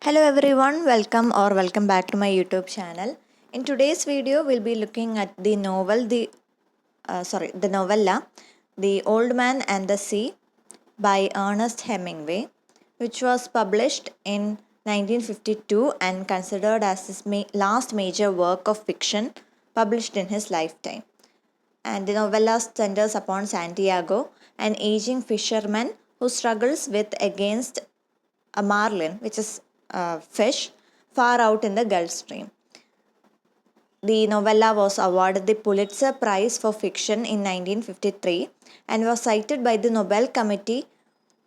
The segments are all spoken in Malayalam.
Hello everyone, welcome back to my YouTube channel. In today's video, we'll be looking at the novella, The Old Man and the Sea by Ernest Hemingway, which was published in 1952 and considered as his last major work of fiction published in his lifetime. And the novella centers upon Santiago, an aging fisherman who struggles against a marlin, which is a fish, far out in the Gulf Stream. The novella was awarded the Pulitzer Prize for Fiction in 1953 and was cited by the Nobel Committee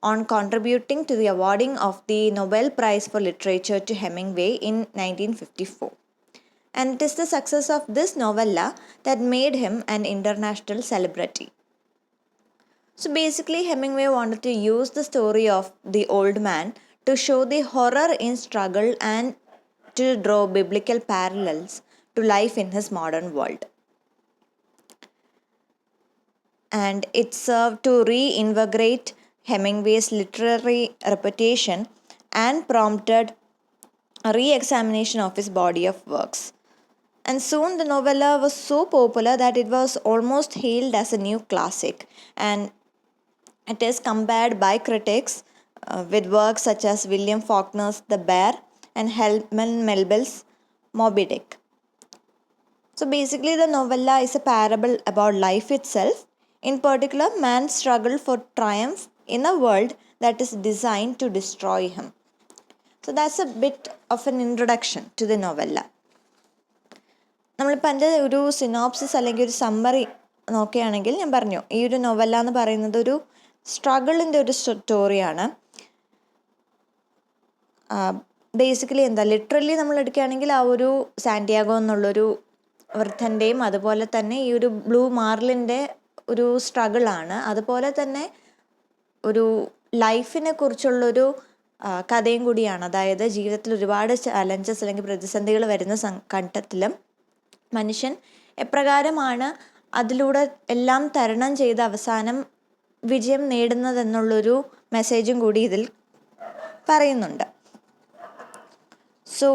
on contributing to the awarding of the Nobel Prize for Literature to Hemingway in 1954. And it is the success of this novella that made him an international celebrity. So basically, Hemingway wanted to use the story of the old man to show the horror in struggle and to draw biblical parallels to life in his modern world. And it served to reinvigorate Hemingway's literary reputation and prompted a re-examination of his body of works. And soon the novella was so popular that it was almost hailed as a new classic, and it is compared by critics with works such as William Faulkner's The Bear and Herman Melville's Moby Dick. So basically, the novella is a parable about life itself, in particular man's struggle for triumph in a world that is designed to destroy him. So that's a bit of an introduction to the novella. നമ്മളിപ്പോൾ എൻ്റെ ഒരു സിനോപ്സിസ് അല്ലെങ്കിൽ ഒരു സമ്മറി നോക്കുകയാണെങ്കിൽ, ഞാൻ പറഞ്ഞു ഈ ഒരു നോവല്ല എന്ന് പറയുന്നത് ഒരു സ്ട്രഗിളിൻ്റെ ഒരു സ്റ്റോറിയാണ്. ബേസിക്കലി ലിറ്ററലി നമ്മൾ എടുക്കുകയാണെങ്കിൽ ആ ഒരു സാന്റിയാഗോ എന്നുള്ളൊരു വൃദ്ധൻ്റെയും അതുപോലെ തന്നെ ഈ ഒരു ബ്ലൂ മാർലിൻ്റെ ഒരു സ്ട്രഗിളാണ്. അതുപോലെ തന്നെ ഒരു ലൈഫിനെ കുറിച്ചുള്ളൊരു കഥയും കൂടിയാണ്. അതായത് ജീവിതത്തിൽ ഒരുപാട് ചലഞ്ചസ് അല്ലെങ്കിൽ പ്രതിസന്ധികൾ വരുന്ന ഘട്ടത്തിലും മനുഷ്യൻ എപ്രകാരമാണ് അതിലൂടെ എല്ലാം തരണം ചെയ്ത് അവസാനം വിജയം നേടുന്നതെന്നുള്ളൊരു മെസ്സേജും കൂടി ഇതിൽ പറയുന്നുണ്ട്. സോ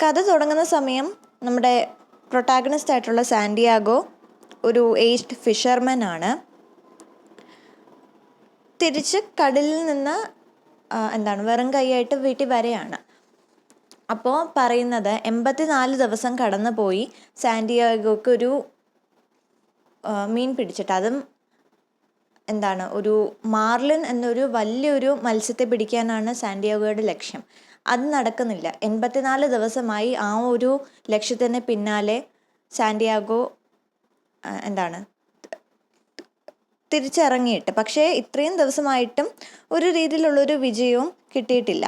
കഥ തുടങ്ങുന്ന സമയം നമ്മുടെ പ്രൊട്ടാഗണിസ്റ്റ് ആയിട്ടുള്ള സാന്റിയാഗോ ഒരു ഏജ്ഡ് ഫിഷർമാൻ ആണ്. തിരിച്ച് കടലിൽ നിന്ന് വെറും കൈയായിട്ട് വീട്ടിൽ വരെയാണ്. അപ്പോൾ പറയുന്നത് 84 ദിവസം കടന്നു പോയി സാന്റിയാഗോക്ക് ഒരു മീൻ പിടിച്ചിട്ട്, അതും ഒരു മാർലിൻ എന്നൊരു വലിയൊരു മത്സ്യത്തെ പിടിക്കാനാണ് സാന്റിയാഗോയുടെ ലക്ഷ്യം. അത് നടക്കുന്നില്ല. 84 ദിവസമായി ആ ഒരു ലക്ഷ്യത്തിന് പിന്നാലെ സാന്റിയാഗോ തിരിച്ചിറങ്ങിയിട്ട്, പക്ഷേ ഇത്രയും ദിവസമായിട്ടും ഒരു രീതിയിലുള്ളൊരു വിജയവും കിട്ടിയിട്ടില്ല.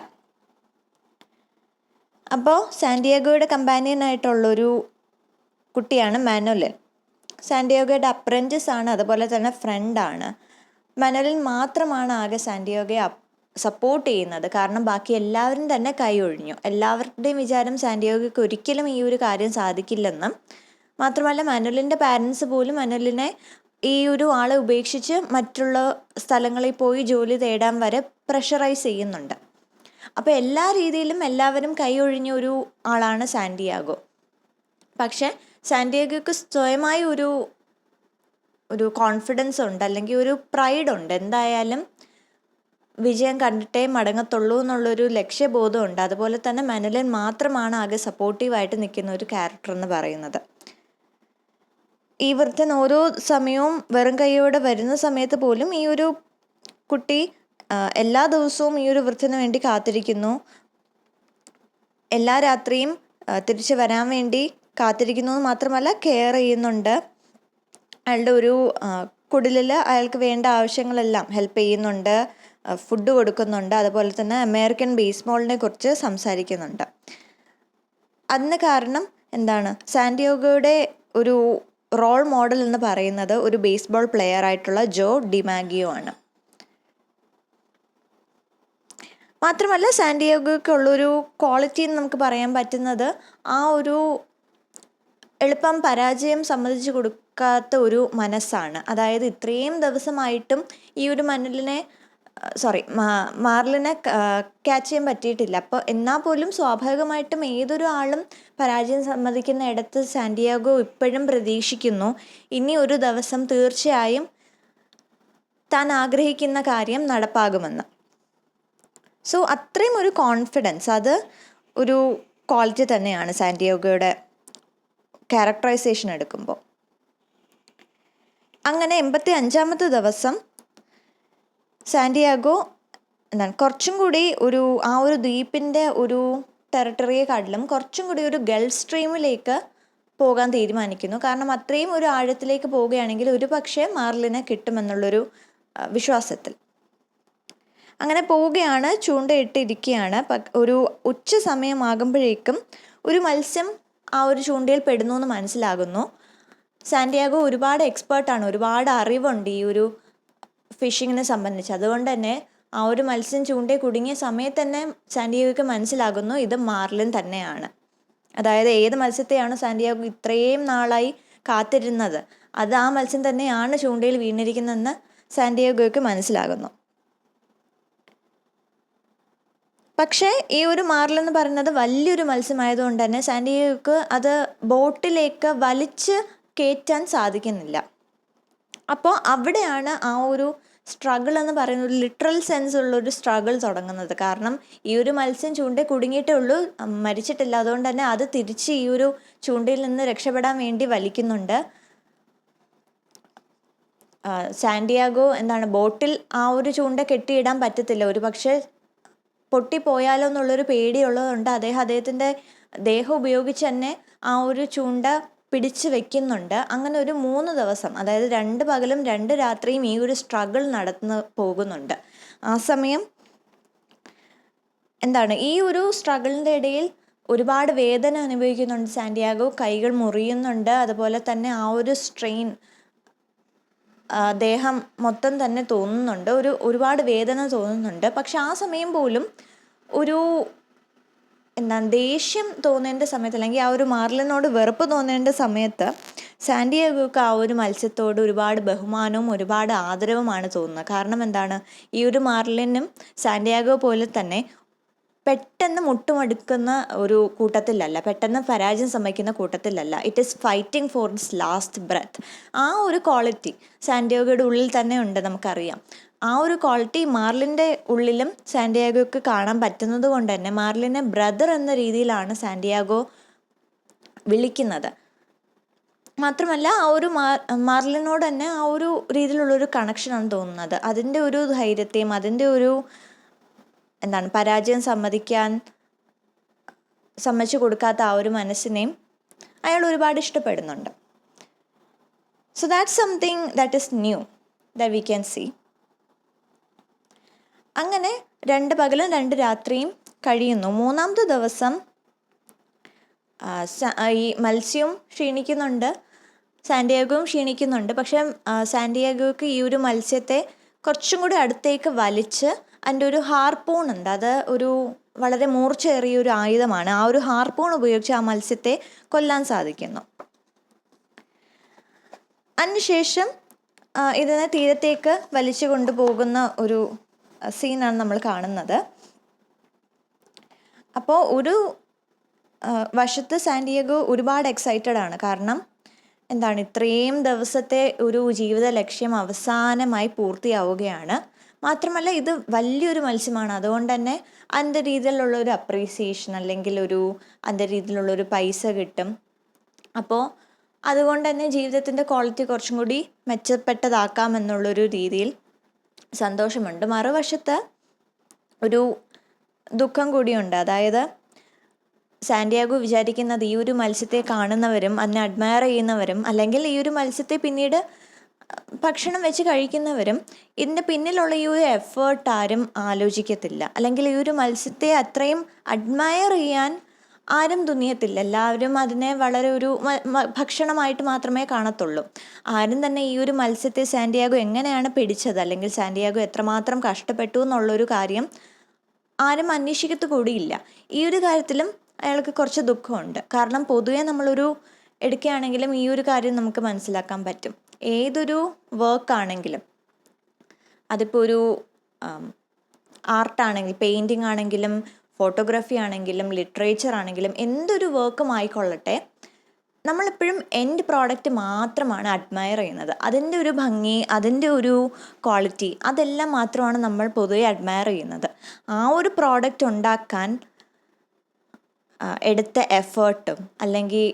അപ്പോൾ സാന്റിയാഗോയുടെ കമ്പാനിയനായിട്ടുള്ളൊരു കുട്ടിയാണ് മാനുവലിൻ. സാന്റിയാഗോയുടെ അപ്രൻറ്റിസ് ആണ്, അതുപോലെ തന്നെ ഫ്രണ്ടാണ്. മാനുവലിൻ മാത്രമാണ് ആകെ സാന്റിയാഗോയെ സപ്പോർട്ട് ചെയ്യുന്നത്. കാരണം ബാക്കി എല്ലാവരും തന്നെ കൈ ഒഴിഞ്ഞു. എല്ലാവരുടെയും വിചാരം സാന്റിയാഗോയ്ക്ക് ഒരിക്കലും ഈ ഒരു കാര്യം സാധിക്കില്ലെന്നും, മാത്രമല്ല മാനുവലിൻ്റെ പാരൻസ് പോലും മാനുവലിനെ ഈ ഒരു ആളെ ഉപേക്ഷിച്ച് മറ്റുള്ള സ്ഥലങ്ങളിൽ പോയി ജോലി തേടാൻ വരെ പ്രഷറൈസ് ചെയ്യുന്നുണ്ട്. അപ്പോൾ എല്ലാ രീതിയിലും എല്ലാവരും കൈ ഒഴിഞ്ഞ ഒരു ആളാണ് സാന്റിയാഗോ. പക്ഷെ സാന്റിയാഗോയ്ക്ക് സ്വയമായി ഒരു കോൺഫിഡൻസ് ഉണ്ട്, അല്ലെങ്കിൽ ഒരു പ്രൈഡ് ഉണ്ട്. എന്തായാലും വിജയം കണ്ടിട്ടേ മടങ്ങത്തുള്ളൂ എന്നുള്ളൊരു ലക്ഷ്യബോധമുണ്ട്. അതുപോലെ തന്നെ മാനുവലിൻ മാത്രമാണ് ആകെ സപ്പോർട്ടീവായിട്ട് നിൽക്കുന്ന ഒരു ക്യാരക്ടർ എന്ന് പറയുന്നത്. ഈ വൃദ്ധൻ ഓരോ സമയവും വെറും കൈയോടെ വരുന്ന സമയത്ത് പോലും ഈ ഒരു കുട്ടി എല്ലാ ദിവസവും ഈ ഒരു വൃദ്ധന് വേണ്ടി കാത്തിരിക്കുന്നു. എല്ലാ രാത്രിയും തിരിച്ചു വരാൻ വേണ്ടി കാത്തിരിക്കുന്നു. മാത്രമല്ല കെയർ ചെയ്യുന്നുണ്ട്. അയാളുടെ ഒരു കുടിലിൽ അയാൾക്ക് വേണ്ട ആവശ്യങ്ങളെല്ലാം ഹെൽപ്പ് ചെയ്യുന്നുണ്ട്, ഫുഡ് കൊടുക്കുന്നുണ്ട്. അതുപോലെ തന്നെ അമേരിക്കൻ ബേസ്ബോളിനെ കുറിച്ച് സംസാരിക്കുന്നുണ്ട്. അതിന് കാരണം സാന്റിയാഗോയുടെ ഒരു റോൾ മോഡൽ എന്ന് പറയുന്നത് ഒരു ബേസ്ബോൾ പ്ലെയർ ആയിട്ടുള്ള ജോ ഡിമാഗിയോ ആണ്. മാത്രമല്ല സാന്റിയാഗോയ്ക്കുള്ളൊരു ക്വാളിറ്റി എന്ന് നമുക്ക് പറയാൻ പറ്റുന്നത് ആ ഒരു എളുപ്പം പരാജയം സമ്മതിച്ചു കൊടുക്കാത്ത ഒരു മനസ്സാണ്. അതായത് ഇത്രയും ദിവസമായിട്ടും ഈ ഒരു മനുഷ്യനെ മാർലിനെ ക്യാച്ച് ചെയ്യാൻ പറ്റിയിട്ടില്ല. അപ്പോൾ എന്നാൽ പോലും സ്വാഭാവികമായിട്ടും ഏതൊരു ആളും പരാജയം സമ്മതിക്കുന്ന ഇടത്ത് സാന്റിയാഗോ ഇപ്പോഴും പ്രതീക്ഷിക്കുന്നു ഇനി ഒരു ദിവസം തീർച്ചയായും താൻ ആഗ്രഹിക്കുന്ന കാര്യം നടപ്പാകുമെന്ന്. സോ അത്രയും ഒരു കോൺഫിഡൻസ്, അത് ഒരു ക്വാളിറ്റി തന്നെയാണ് സാന്റിയാഗോയുടെ ക്യാരക്ടറൈസേഷൻ എടുക്കുമ്പോൾ. അങ്ങനെ 85-ാമത്തെ ദിവസം സാന്റിയാഗോ കുറച്ചും കൂടി ആ ഒരു ദ്വീപിൻ്റെ ഒരു ടെറിട്ടറിയെക്കാട്ടിലും കുറച്ചും കൂടി ഒരു ഗൾഫ് സ്ട്രീമിലേക്ക് പോകാൻ തീരുമാനിക്കുന്നു. കാരണം അത്രയും ഒരു ആഴത്തിലേക്ക് പോവുകയാണെങ്കിൽ ഒരു പക്ഷേ മാർലിനെ കിട്ടുമെന്നുള്ളൊരു വിശ്വാസത്തിൽ അങ്ങനെ പോവുകയാണ്. ചൂണ്ടയിട്ടിരിക്കുകയാണ്. ഒരു ഉച്ച സമയമാകുമ്പോഴേക്കും ഒരു മത്സ്യം ആ ഒരു ചൂണ്ടയിൽ പെടുന്നു എന്ന് മനസ്സിലാകുന്നു. സാന്റിയാഗോ ഒരുപാട് എക്സ്പേർട്ടാണ്, ഒരുപാട് അറിവുണ്ട് ഈ ഒരു ഫിഷിങ്ങിനെ സംബന്ധിച്ച്. അതുകൊണ്ട് തന്നെ ആ ഒരു മത്സ്യം ചൂണ്ടയിൽ കുടുങ്ങിയ സമയത്ത് തന്നെ സാന്റിയാഗോയ്ക്ക് മനസ്സിലാകുന്നു ഇത് മാർലിൻ തന്നെയാണ്. അതായത് ഏത് മത്സ്യത്തെയാണ് സാന്റിയാഗോ ഇത്രയും നാളായി കാത്തിരുന്നത്, അത് ആ മത്സ്യം തന്നെയാണ് ചൂണ്ടയിൽ വീണിരിക്കുന്നതെന്ന് സാന്റിയാഗോയ്ക്ക് മനസ്സിലാകുന്നു. പക്ഷേ ഈ ഒരു മാർലിൻ എന്ന് പറയുന്നത് വലിയൊരു മത്സ്യമായതുകൊണ്ട് തന്നെ സാന്റിയാഗോയ്ക്ക് അത് ബോട്ടിലേക്ക് വലിച്ച് കയറ്റാൻ സാധിക്കുന്നില്ല. അപ്പോൾ അവിടെയാണ് ആ ഒരു സ്ട്രഗിൾ എന്ന് പറയുന്ന ഒരു ലിറ്ററൽ സെൻസ് ഉള്ളൊരു സ്ട്രഗിൾ തുടങ്ങുന്നത്. കാരണം ഈ ഒരു മത്സ്യം ചൂണ്ടയിൽ കുടുങ്ങിയിട്ടേ ഉള്ളൂ, മരിച്ചിട്ടില്ല. അതുകൊണ്ട് തന്നെ അത് തിരിച്ച് ഈ ഒരു ചൂണ്ടയിൽ നിന്ന് രക്ഷപ്പെടാൻ വേണ്ടി വലിക്കുന്നുണ്ട്. സാന്റിയാഗോ ബോട്ടിൽ ആ ഒരു ചൂണ്ട കെട്ടിയിടാൻ പറ്റത്തില്ല, ഒരു പക്ഷേ പൊട്ടിപ്പോയാലോ എന്നുള്ളൊരു പേടിയുള്ളതുകൊണ്ട് അദ്ദേഹത്തിൻ്റെ ദേഹം ഉപയോഗിച്ച് തന്നെ ആ ഒരു ചൂണ്ട പിടിച്ച് വെക്കുന്നുണ്ട്. അങ്ങനെ ഒരു 3 ദിവസം, അതായത് 2 പകലും 2 രാത്രിയും ഈ ഒരു സ്ട്രഗിൾ നടന്നു പോകുന്നുണ്ട്. ആ സമയം ഈ ഒരു സ്ട്രഗിളിൻ്റെ ഇടയിൽ ഒരുപാട് വേദന അനുഭവിക്കുന്നുണ്ട് സാന്റിയാഗോ. കൈകൾ മുറിയുന്നുണ്ട്, അതുപോലെ തന്നെ ആ ഒരു സ്ട്രെയിൻ ദേഹം മൊത്തം തന്നെ തോന്നുന്നുണ്ട്, ഒരുപാട് വേദന തോന്നുന്നുണ്ട്. പക്ഷെ ആ സമയം പോലും ഒരു ദേഷ്യം തോന്നേണ്ട സമയത്ത്, അല്ലെങ്കിൽ ആ ഒരു മാർലിനോട് വെറുപ്പ് തോന്നേണ്ട സമയത്ത് സാന്റിയാഗോയ്ക്ക് ആ ഒരു മത്സ്യത്തോട് ഒരുപാട് ബഹുമാനവും ഒരുപാട് ആദരവുമാണ് തോന്നുന്നത്. കാരണം ഈ ഒരു മാർലിനും സാന്റിയാഗോ പോലെ തന്നെ പെട്ടെന്ന് മുട്ടുമടുക്കുന്ന ഒരു കൂട്ടത്തിലല്ല, പെട്ടെന്ന് പരാജയം സമ്മതിക്കുന്ന കൂട്ടത്തിലല്ല. It is fighting for this last breath. ആ ഒരു ക്വാളിറ്റി സാന്റിയാഗോയുടെ ഉള്ളിൽ തന്നെ ഉണ്ട്, നമുക്കറിയാം. ആ ഒരു ക്വാളിറ്റി മാർലിൻ്റെ ഉള്ളിലും സാന്റിയാഗോയ്ക്ക് കാണാൻ പറ്റുന്നത് കൊണ്ട് തന്നെ മാർലിനെ ബ്രദർ എന്ന രീതിയിലാണ് സാന്റിയാഗോ വിളിക്കുന്നത്. മാത്രമല്ല ആ ഒരു മാർലിനോട് തന്നെ ആ ഒരു രീതിയിലുള്ളൊരു കണക്ഷനാണ് തോന്നുന്നത്. അതിൻ്റെ ഒരു ധൈര്യത്തെയും അതിൻ്റെ ഒരു പരാജയം സമ്മതിച്ചു കൊടുക്കാത്ത ആ ഒരു മനസ്സിനെയും അയാൾ ഒരുപാട് ഇഷ്ടപ്പെടുന്നുണ്ട്. So that's something that is new that we can see. അങ്ങനെ 2 പകലും 2 രാത്രിയും കഴിയുന്നു. 3-ാമത്തെ ദിവസം ഈ മത്സ്യവും ക്ഷീണിക്കുന്നുണ്ട്, സാന്റിയാഗോയും ക്ഷീണിക്കുന്നുണ്ട്. പക്ഷേ സാന്റിയാഗോയ്ക്ക് ഈ ഒരു മത്സ്യത്തെ കുറച്ചും കൂടി അടുത്തേക്ക് വലിച്ച് അതിൻ്റെ ഒരു ഹാർപ്പൂൺ ഉണ്ട്, അത് ഒരു വളരെ മൂർച്ചയേറിയ ഒരു ആയുധമാണ്. ആ ഒരു ഹാർപ്പൂൺ ഉപയോഗിച്ച് ആ മത്സ്യത്തെ കൊല്ലാൻ സാധിക്കുന്നു. അതിനുശേഷം ഇതിനെ തീരത്തേക്ക് വലിച്ചു കൊണ്ടുപോകുന്ന ഒരു സീനാണ് നമ്മൾ കാണുന്നത്. അപ്പോൾ ഒരു വശത്ത് സാന്റിയാഗോ ഒരുപാട് എക്സൈറ്റഡ് ആണ്. കാരണം ഇത്രയും ദിവസത്തെ ഒരു ജീവിത ലക്ഷ്യം അവസാനമായി പൂർത്തിയാവുകയാണ്. മാത്രമല്ല ഇത് വലിയൊരു മത്സ്യമാണ്, അതുകൊണ്ട് തന്നെ അതിൻ്റെ രീതിയിലുള്ളൊരു അപ്രീസിയേഷൻ, അല്ലെങ്കിൽ അതിൻ്റെ രീതിയിലുള്ളൊരു പൈസ കിട്ടും. അപ്പോൾ അതുകൊണ്ട് തന്നെ ജീവിതത്തിൻ്റെ ക്വാളിറ്റി കുറച്ചും കൂടി മെച്ചപ്പെട്ടതാക്കാമെന്നുള്ളൊരു രീതിയിൽ സന്തോഷമുണ്ട്. മറുവശത്ത് ഒരു ദുഃഖം കൂടിയുണ്ട്. അതായത് സാന്റിയാഗോ വിചാരിക്കുന്നത് ഈ ഒരു മത്സ്യത്തെ കാണുന്നവരും അതിനെ അഡ്മയർ ചെയ്യുന്നവരും, അല്ലെങ്കിൽ ഈ ഒരു മത്സ്യത്തെ പിന്നീട് ഭക്ഷണം വെച്ച് കഴിക്കുന്നവരും ഇതിൻ്റെ പിന്നിലുള്ള ഈ ഒരു എഫേർട്ട് ആരും ആലോചിക്കത്തില്ല. അല്ലെങ്കിൽ ഈ ഒരു മത്സ്യത്തെ അത്രയും അഡ്മയർ ചെയ്യാൻ ആരും തുനിയത്തില്ല. എല്ലാവരും അതിനെ വളരെ ഒരു ഭക്ഷണമായിട്ട് മാത്രമേ കാണത്തുള്ളൂ. ആരും തന്നെ ഈ ഒരു മത്സ്യത്തെ സാന്റിയാഗോ എങ്ങനെയാണ് പിടിച്ചത്, അല്ലെങ്കിൽ സാന്റിയാഗോ എത്രമാത്രം കഷ്ടപ്പെട്ടു എന്നുള്ളൊരു കാര്യം ആരും അന്വേഷിക്കത്തു കൂടിയില്ല. ഈ ഒരു കാര്യത്തിലും അയാൾക്ക് കുറച്ച് ദുഃഖമുണ്ട്. കാരണം പൊതുവെ നമ്മളൊരു എടുക്കുകയാണെങ്കിലും ഈ ഒരു കാര്യം നമുക്ക് മനസ്സിലാക്കാൻ പറ്റും. ഏതൊരു വർക്കാണെങ്കിലും, അതിപ്പോൾ ഒരു ആർട്ടാണെങ്കിൽ, പെയിൻറ്റിങ് ആണെങ്കിലും ഫോട്ടോഗ്രാഫി ആണെങ്കിലും ലിറ്ററേച്ചർ ആണെങ്കിലും എന്തൊരു വർക്കും ആയിക്കൊള്ളട്ടെ, നമ്മളെപ്പോഴും എൻഡ് പ്രോഡക്റ്റ് മാത്രമാണ് അഡ്മയർ ചെയ്യുന്നത്. അതിൻ്റെ ഒരു ഭംഗി, അതിൻ്റെ ഒരു ക്വാളിറ്റി, അതെല്ലാം മാത്രമാണ് നമ്മൾ പൊതുവെ അഡ്മയർ ചെയ്യുന്നത്. ആ ഒരു പ്രോഡക്റ്റ് ഉണ്ടാക്കാൻ എടുത്ത എഫേർട്ടും അല്ലെങ്കിൽ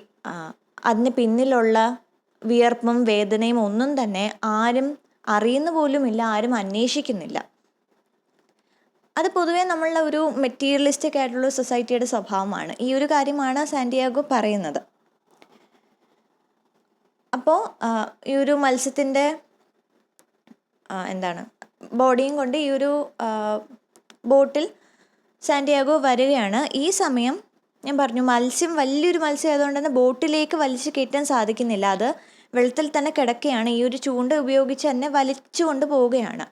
അതിന് പിന്നിലുള്ള വിയർപ്പും വേദനയും ഒന്നും തന്നെ ആരും അറിയുന്ന പോലുമില്ല, ആരും അന്വേഷിക്കുന്നില്ല. അത് പൊതുവേ നമ്മളുടെ ഒരു മെറ്റീരിയലിസ്റ്റിക് ആയിട്ടുള്ള സൊസൈറ്റിയുടെ സ്വഭാവമാണ്. ഈ ഒരു കാര്യമാണ് സാന്റിയാഗോ പറയുന്നത്. അപ്പോൾ ഈ ഒരു മത്സ്യത്തിൻ്റെ ബോഡിയും കൊണ്ട് ഈ ഒരു ബോട്ടിൽ സാന്റിയാഗോ വരികയാണ്. ഈ സമയം ഞാൻ പറഞ്ഞു, മത്സ്യം വലിയൊരു മത്സ്യം ആയതുകൊണ്ട് തന്നെ ബോട്ടിലേക്ക് വലിച്ചു കയറ്റാൻ സാധിക്കുന്നില്ല. അത് വെള്ളത്തിൽ തന്നെ കിടക്കുകയാണ്. ഈ ഒരു ചൂണ്ട ഉപയോഗിച്ച് തന്നെ വലിച്ചു കൊണ്ട് പോവുകയാണ്.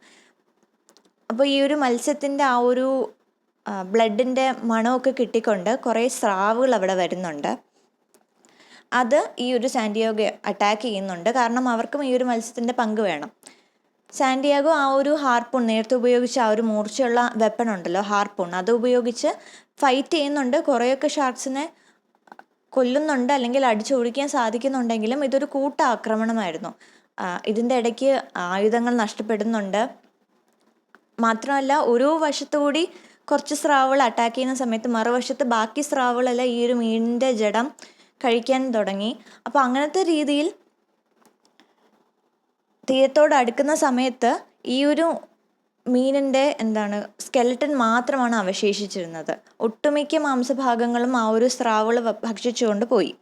അപ്പോൾ ഈ ഒരു മത്സ്യത്തിൻ്റെ ആ ഒരു ബ്ലഡിൻ്റെ മണമൊക്കെ കിട്ടിക്കൊണ്ട് കുറേ സ്രാവുകൾ അവിടെ വരുന്നുണ്ട്. അത് ഈ ഒരു സാന്റിയാഗോ അറ്റാക്ക് ചെയ്യുന്നുണ്ട്. കാരണം അവർക്കും ഈ ഒരു മത്സ്യത്തിൻ്റെ പങ്ക് വേണം. സാന്റിയാഗോ ആ ഒരു ഹാർപ്പൂൺ, നേരത്തെ ഉപയോഗിച്ച ആ ഒരു മൂർച്ചയുള്ള വെപ്പൺ ഉണ്ടല്ലോ, ഹാർപ്പൂൺ, അത് ഉപയോഗിച്ച് ഫൈറ്റ് ചെയ്യുന്നുണ്ട്. കുറേയൊക്കെ ഷാർക്സിനെ കൊല്ലുന്നുണ്ട്, അല്ലെങ്കിൽ അടിച്ചോടിക്കാൻ സാധിക്കുന്നുണ്ടെങ്കിലും ഇതൊരു കൂട്ടാക്രമണമായിരുന്നു. ഇതിൻ്റെ ഇടയ്ക്ക് ആയുധങ്ങൾ നഷ്ടപ്പെടുന്നുണ്ട്. മാത്രമല്ല, ഓരോ വശത്തുകൂടി കുറച്ച് സ്രാവുകൾ അറ്റാക്ക് ചെയ്യുന്ന സമയത്ത് മറുവശത്ത് ബാക്കി സ്രാവുകളെല്ലാം ഈ ഒരു മീനിൻ്റെ ജഡം കഴിക്കാൻ തുടങ്ങി. അപ്പോൾ അങ്ങനത്തെ രീതിയിൽ തീരത്തോട് അടുക്കുന്ന സമയത്ത് ഈ ഒരു മീനിൻ്റെ സ്കെലട്ടൻ മാത്രമാണ് അവശേഷിച്ചിരുന്നത്. ഒട്ടുമിക്ക മാംസഭാഗങ്ങളും ആ ഒരു സ്രാവുകൾ ഭക്ഷിച്ചുകൊണ്ട് പോയി.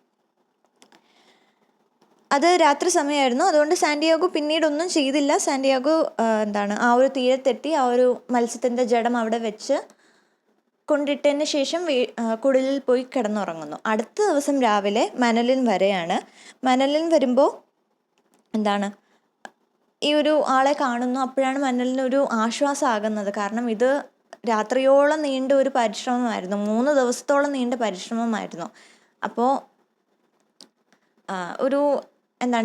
അത് രാത്രി സമയമായിരുന്നു. അതുകൊണ്ട് സാന്റിയാഗോ പിന്നീടൊന്നും ചെയ്തില്ല. സാന്റിയാഗോ ആ ഒരു തീരത്തെത്തി ആ ഒരു മത്സ്യത്തിൻ്റെ ജഡം അവിടെ വെച്ച് കൊണ്ടിട്ടതിന് ശേഷം കുടിലിൽ പോയി കിടന്നുറങ്ങുന്നു. അടുത്ത ദിവസം രാവിലെ മനലിൻ വരെയാണ്. മനലിൻ വരുമ്പോൾ ഈ ഒരു ആളെ കാണുന്നു. അപ്പോഴാണ് മനലിനൊരു ആശ്വാസമാകുന്നത്. കാരണം ഇത് രാത്രിയോളം നീണ്ട ഒരു പരിശ്രമമായിരുന്നു, 3 ദിവസത്തോളം നീണ്ട പരിശ്രമമായിരുന്നു. അപ്പോൾ ഒരു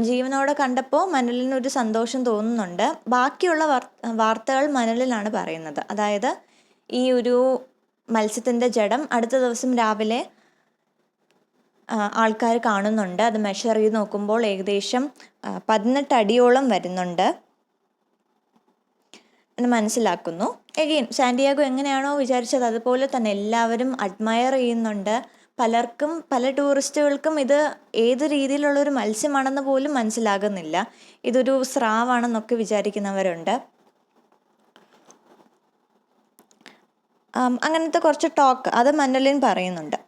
ജീവനോടെ കണ്ടപ്പോൾ മനലിനൊരു സന്തോഷം തോന്നുന്നുണ്ട്. ബാക്കിയുള്ള വാർത്തകൾ മനലിലാണ് പറയുന്നത്. അതായത് ഈ ഒരു മത്സ്യത്തിൻ്റെ ജഡം അടുത്ത ദിവസം രാവിലെ ആൾക്കാർ കാണുന്നുണ്ട്. അത് മെഷർ ചെയ്ത് നോക്കുമ്പോൾ ഏകദേശം 18 അടിയോളം വരുന്നുണ്ട് എന്ന് മനസ്സിലാക്കുന്നു. എഗെയിൻ സാന്റിയാഗോ എങ്ങനെയാണോ വിചാരിച്ചത് അതുപോലെ തന്നെ എല്ലാവരും അഡ്മയർ ചെയ്യുന്നുണ്ട്. പല ടൂറിസ്റ്റുകൾക്കും ഇത് ഏത് രീതിയിലുള്ളൊരു മത്സ്യമാണെന്ന് പോലും മനസ്സിലാകുന്നില്ല. ഇതൊരു സ്രാവാണെന്നൊക്കെ വിചാരിക്കുന്നവരുണ്ട്. അങ്ങനത്തെ കുറച്ച് ടോക്ക് അത് മനലിൻ പറയുന്നുണ്ട്.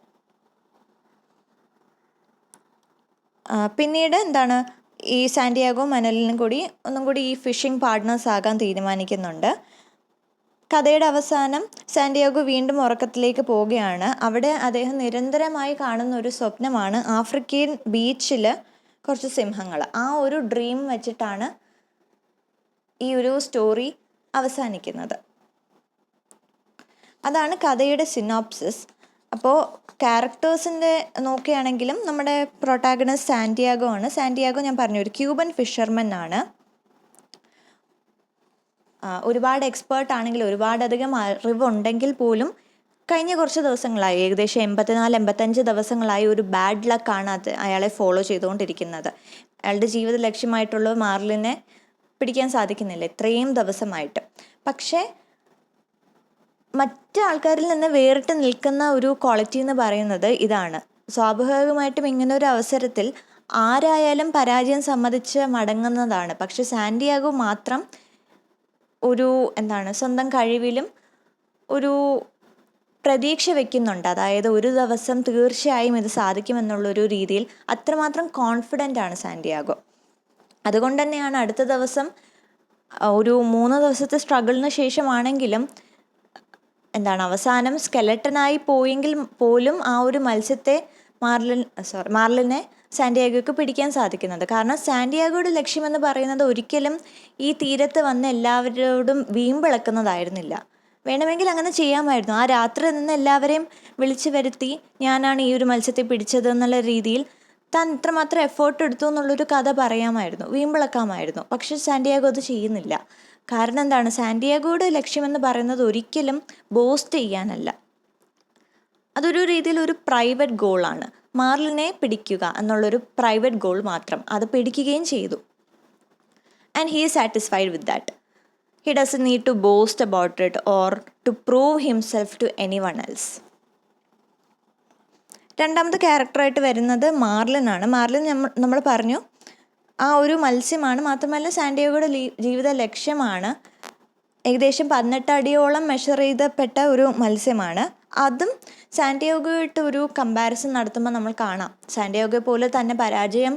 പിന്നീട് ഈ സാന്റിയാഗോ മനലിനും കൂടി ഒന്നും കൂടി ഈ ഫിഷിംഗ് പാർട്ട്നേഴ്സ് ആകാൻ തീരുമാനിക്കുന്നുണ്ട്. കഥയുടെ അവസാനം സാന്റിയാഗോ വീണ്ടും ഉറക്കത്തിലേക്ക് പോവുകയാണ്. അവിടെ അദ്ദേഹം നിരന്തരമായി കാണുന്ന ഒരു സ്വപ്നമാണ് ആഫ്രിക്കൻ ബീച്ചിൽ കുറച്ച് സിംഹങ്ങൾ. ആ ഒരു ഡ്രീം വെച്ചിട്ടാണ് ഈ ഒരു സ്റ്റോറി അവസാനിക്കുന്നത്. അതാണ് കഥയുടെ സിനോപ്സിസ്. അപ്പോൾ ക്യാരക്ടേഴ്സിൻ്റെ നോക്കുകയാണെങ്കിലും നമ്മുടെ പ്രൊട്ടാഗണിസ്റ്റ് സാന്റിയാഗോ ആണ്. സാന്റിയാഗോ ഞാൻ പറഞ്ഞു ഒരു ക്യൂബൻ ഫിഷർമാൻ ആണ്. ഒരുപാട് എക്സ്പേർട്ട് ആണെങ്കിൽ, ഒരുപാടധികം അറിവുണ്ടെങ്കിൽ പോലും കഴിഞ്ഞ കുറച്ച് ദിവസങ്ങളായി, ഏകദേശം 84-85 ദിവസങ്ങളായി ഒരു ബാഡ് ലക്കാണ് അയാളെ ഫോളോ ചെയ്തുകൊണ്ടിരിക്കുന്നത്. അയാളുടെ ജീവിത ലക്ഷ്യമായിട്ടുള്ള മാർലിനെ പിടിക്കാൻ സാധിക്കുന്നില്ല ഇത്രയും ദിവസമായിട്ട്. പക്ഷേ മറ്റ് ആൾക്കാരിൽ നിന്ന് വേറിട്ട് നിൽക്കുന്ന ഒരു ക്വാളിറ്റി എന്ന് പറയുന്നത് ഇതാണ്. സ്വാഭാവികമായിട്ടും ഇങ്ങനൊരു അവസരത്തിൽ ആരായാലും പരാജയം സമ്മതിച്ച് മടങ്ങുന്നതാണ്. പക്ഷെ സാന്റിയാഗോ മാത്രം ഒരു സ്വന്തം കഴിവിലും ഒരു പ്രതീക്ഷ വയ്ക്കുന്നുണ്ട്. അതായത് ഒരു ദിവസം തീർച്ചയായും ഇത് സാധിക്കുമെന്നുള്ളൊരു രീതിയിൽ അത്രമാത്രം കോൺഫിഡൻ്റ് ആണ് സാന്റിയാഗോ. അതുകൊണ്ട് തന്നെയാണ് അടുത്ത ദിവസം ഒരു 3 ദിവസത്തെ സ്ട്രഗിളിന് ശേഷമാണെങ്കിലും അവസാനം സ്കെലട്ടനായി പോയെങ്കിൽ പോലും ആ ഒരു മത്സ്യത്തെ മാർലിനെ സാന്റിയാഗോയ്ക്ക് പിടിക്കാൻ സാധിക്കുന്നത്. കാരണം സാന്റിയാഗോയുടെ ലക്ഷ്യമെന്ന് പറയുന്നത് ഒരിക്കലും ഈ തീരത്ത് വന്ന് എല്ലാവരോടും വീമ്പിളക്കുന്നതായിരുന്നില്ല. വേണമെങ്കിൽ അങ്ങനെ ചെയ്യാമായിരുന്നു. ആ രാത്രി നിന്ന് എല്ലാവരെയും വിളിച്ചു വരുത്തി ഞാനാണ് ഈ ഒരു മത്സ്യത്തെ പിടിച്ചത് എന്നുള്ള രീതിയിൽ താൻ ഇത്രമാത്രം എഫേർട്ട് എടുത്തു എന്നുള്ളൊരു കഥ പറയാമായിരുന്നു, വീമ്പിളക്കാമായിരുന്നു. പക്ഷെ സാന്റിയാഗോ അത് ചെയ്യുന്നില്ല. കാരണം എന്താണ്, സാന്റിയാഗോയുടെ ലക്ഷ്യമെന്ന് പറയുന്നത് ഒരിക്കലും ബോസ്റ്റ് ചെയ്യാനല്ല. അതൊരു രീതിയിൽ ഒരു പ്രൈവറ്റ് ഗോളാണ്. മാർലിനെ പിടിക്കുക എന്നുള്ളൊരു പ്രൈവറ്റ് ഗോൾ മാത്രം. അത് പിടിക്കുകയും ചെയ്തു. And he is satisfied with that. He doesn't need to boast about it or to prove himself to anyone else. രണ്ടാമത്തെ ക്യാരക്ടറായിട്ട് വരുന്നത് മാർലിനാണ്. മാർലിൻ നമ്മൾ പറഞ്ഞു ആ ഒരു മത്സ്യമാണ്. മാത്രമല്ല സാന്റിയാഗോയുടെ ജീവിത ലക്ഷ്യമാണ്. ഏകദേശം 18 അടിയോളം മെഷർ ചെയ്തപ്പെട്ട ഒരു മത്സ്യമാണ്. അതും സാന്റിയാഗോയായിട്ട് ഒരു കമ്പാരിസൺ നടത്തുമ്പോൾ നമ്മൾ കാണാം, സാന്റിയാഗോ പോലെ തന്നെ പരാജയം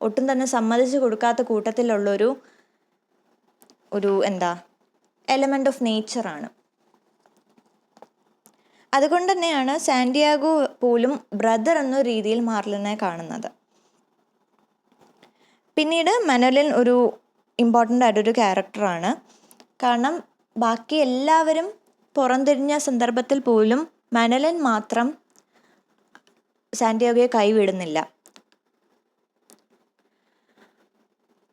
ഒട്ടും തന്നെ സമ്മതിച്ചു കൊടുക്കാത്ത കൂട്ടത്തിലുള്ളൊരു എലമെൻ്റ് ഓഫ് നേച്ചറാണ്. അതുകൊണ്ട് തന്നെയാണ് സാന്റിയാഗോ പോലും ബ്രദർ എന്ന രീതിയിൽ മാർലിനെ കാണുന്നത്. പിന്നീട് മനോലിൻ ഒരു ഇമ്പോർട്ടൻ്റ് ആയിട്ടൊരു ക്യാരക്ടറാണ്. കാരണം ബാക്കി എല്ലാവരും പുറംതിരിഞ്ഞ സന്ദർഭത്തിൽ പോലും മനോലിൻ മാത്രം സാന്റിയാഗോയെ കൈവിടുന്നില്ല.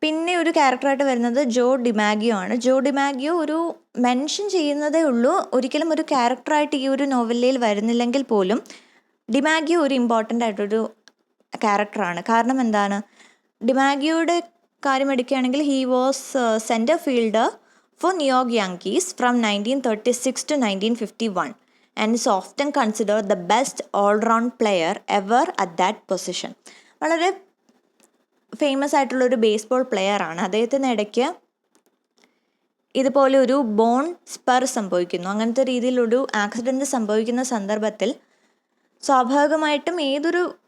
പിന്നെ ഒരു ക്യാരക്ടറായിട്ട് വരുന്നത് ജോ ഡിമാഗിയോ ആണ്. ജോ ഡിമാഗിയോ ഒരു മെൻഷൻ ചെയ്യുന്നതേ ഉള്ളൂ, ഒരിക്കലും ഒരു ക്യാരക്ടറായിട്ട് ഈ ഒരു നോവലിൽ വരുന്നില്ലെങ്കിൽ പോലും ഡിമാഗിയോ ഒരു ഇമ്പോർട്ടൻ്റ് ആയിട്ടൊരു ക്യാരക്ടറാണ്. കാരണം എന്താണ്, ഡിമാഗിയോയുടെ കാര്യം എടുക്കുകയാണെങ്കിൽ he was centre fielder for New York Yankees from 1936 to 1951 and is often considered the best all-round player ever at that position. വളരെ ഫേമസ് ആയിട്ടുള്ളൊരു ബേസ്ബോൾ പ്ലെയർ ആണ്. അദ്ദേഹത്തിന് ഇടയ്ക്ക് ഇതുപോലെ ഒരു ബോൺ സ്പർ സംഭവിക്കുന്നു. അങ്ങനത്തെ രീതിയിലൊരു ആക്സിഡൻറ്റ് സംഭവിക്കുന്ന സന്ദർഭത്തിൽ സ്വാഭാവികമായിട്ടും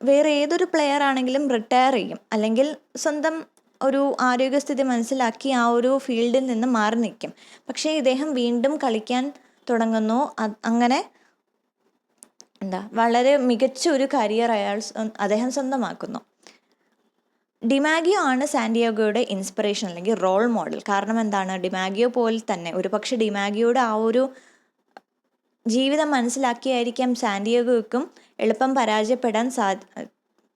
വേറെ ഏതൊരു പ്ലെയർ ആണെങ്കിലും റിട്ടയർ ചെയ്യും, അല്ലെങ്കിൽ സ്വന്തം ഒരു ആരോഗ്യസ്ഥിതി മനസ്സിലാക്കി ആ ഒരു ഫീൽഡിൽ നിന്ന് മാറി നിൽക്കും. പക്ഷേ ഇദ്ദേഹം വീണ്ടും കളിക്കാൻ തുടങ്ങുന്നു. അങ്ങനെ വളരെ മികച്ച ഒരു കരിയർ അദ്ദേഹം സ്വന്തമാക്കുന്നു. ഡിമാഗിയോ ആണ് സാന്റിയാഗോയുടെ ഇൻസ്പിറേഷൻ അല്ലെങ്കിൽ റോൾ മോഡൽ. കാരണം എന്താണ്, ഡിമാഗിയോ പോലെ തന്നെ ഒരുപക്ഷെ ഡിമാഗിയോയുടെ ആ ഒരു ജീവിതം മനസ്സിലാക്കിയായിരിക്കാം സാന്റിയാഗോയ്ക്കും എളുപ്പം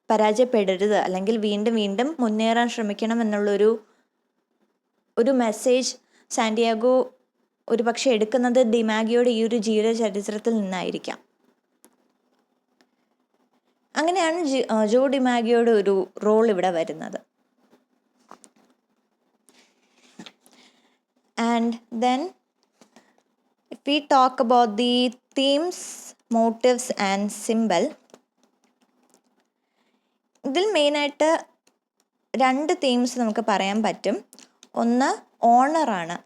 പരാജയപ്പെടരുത്, അല്ലെങ്കിൽ വീണ്ടും വീണ്ടും മുന്നേറാൻ ശ്രമിക്കണം എന്നുള്ളൊരു മെസ്സേജ് സാന്റിയാഗോ ഒരുപക്ഷെ എടുക്കുന്നത് ഡിമാഗിയോയുടെ ഈ ഒരു ജീവിത ചരിത്രത്തിൽ നിന്നായിരിക്കാം. അങ്ങനെയാണ് ജോ ഡിമാഗിയോയുടെ ഒരു റോൾ ഇവിടെ വരുന്നത്. And then if we talk about the themes, motifs and symbol, ഇതിൽ മെയിനായിട്ട് 2 തീംസ് നമുക്ക് പറയാൻ പറ്റും. ഒന്ന് ഓണറാണ്,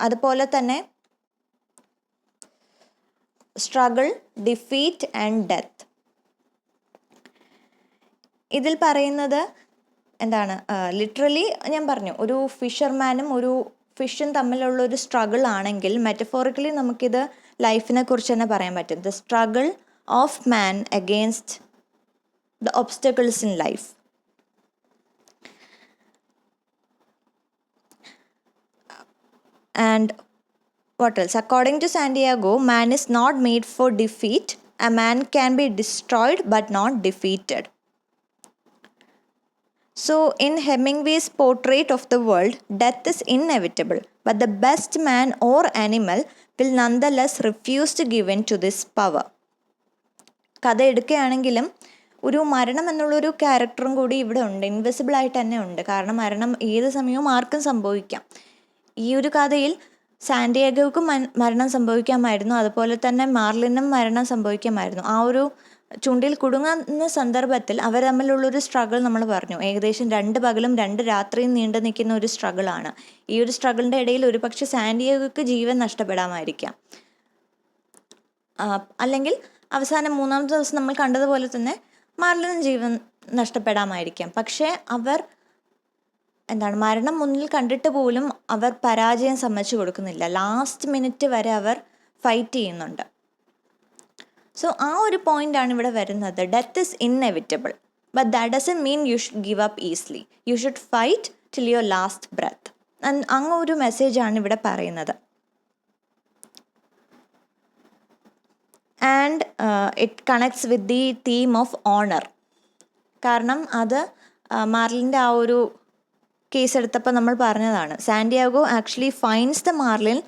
അതുപോലെ തന്നെ സ്ട്രഗിൾ, ഡിഫീറ്റ് ആൻഡ് ഡെത്ത്. ഇതിൽ പറയുന്നത് എന്താണ്, ലിറ്ററലി ഞാൻ പറഞ്ഞു ഒരു ഫിഷർമാനും ഒരു ഫിഷും തമ്മിലുള്ള ഒരു സ്ട്രഗിൾ ആണെങ്കിൽ മെറ്റഫോറിക്കലി നമുക്കിത് ലൈഫിനെ കുറിച്ച് തന്നെ പറയാൻ പറ്റും. The struggle of man against the obstacles in life. And what else? According to Santiago, man is not made for defeat. A man can be destroyed but not defeated. So in Hemingway's portrait of the world, death is inevitable, but the best man or animal will nonetheless refuse to give in to this power. കഥ എടുക്കുകയാണെങ്കിലും ഒരു മരണം എന്നുള്ളൊരു ക്യാരക്ടറും കൂടി ഇവിടെ ഉണ്ട്, ഇൻവിസിബിൾ ആയിട്ട് തന്നെ ഉണ്ട്. കാരണം മരണം ഏത് സമയവും ആർക്കും സംഭവിക്കാം. ഈ ഒരു കഥയിൽ സാന്റിയാഗോയ്ക്കും മരണം സംഭവിക്കാമായിരുന്നു, അതുപോലെ തന്നെ മാർലിനും മരണം സംഭവിക്കാമായിരുന്നു. ആ ഒരു ചുണ്ടിൽ കുടുങ്ങുന്ന സന്ദർഭത്തിൽ അവർ തമ്മിലുള്ളൊരു സ്ട്രഗിൾ നമ്മൾ പറഞ്ഞു. ഏകദേശം 2 പകലും 2 രാത്രിയും നീണ്ടു നിൽക്കുന്ന ഒരു സ്ട്രഗിളാണ്. ഈ ഒരു സ്ട്രഗിളിൻ്റെ ഇടയിൽ ഒരു പക്ഷേ സാന്റിയാഗോയ്ക്ക് ജീവൻ നഷ്ടപ്പെടാമായിരിക്കാം, അല്ലെങ്കിൽ അവസാനം 3-ാമത്തെ ദിവസം നമ്മൾ കണ്ടതുപോലെ തന്നെ മാർലിനും ജീവൻ നഷ്ടപ്പെടാമായിരിക്കാം. പക്ഷേ അവർ മരണം മുന്നിൽ കണ്ടിട്ട് പോലും അവർ പരാജയം സമ്മതിച്ചു കൊടുക്കുന്നില്ല. ലാസ്റ്റ് മിനിറ്റ് വരെ അവർ ഫൈറ്റ് ചെയ്യുന്നുണ്ട്. സോ ആ ഒരു പോയിൻ്റാണ് ഇവിടെ വരുന്നത്. Death is inevitable, but that doesn't mean you should give up easily. You should fight till your last breath. അങ്ങ് ഒരു മെസ്സേജാണ് ഇവിടെ പറയുന്നത്. And it connects with the theme of honour. കാരണം അത് മാർലിൻ്റെ ആ ഒരു കേസ് എടുത്തപ്പോൾ നമ്മൾ പറഞ്ഞതാണ്, Santiago actually finds the marlin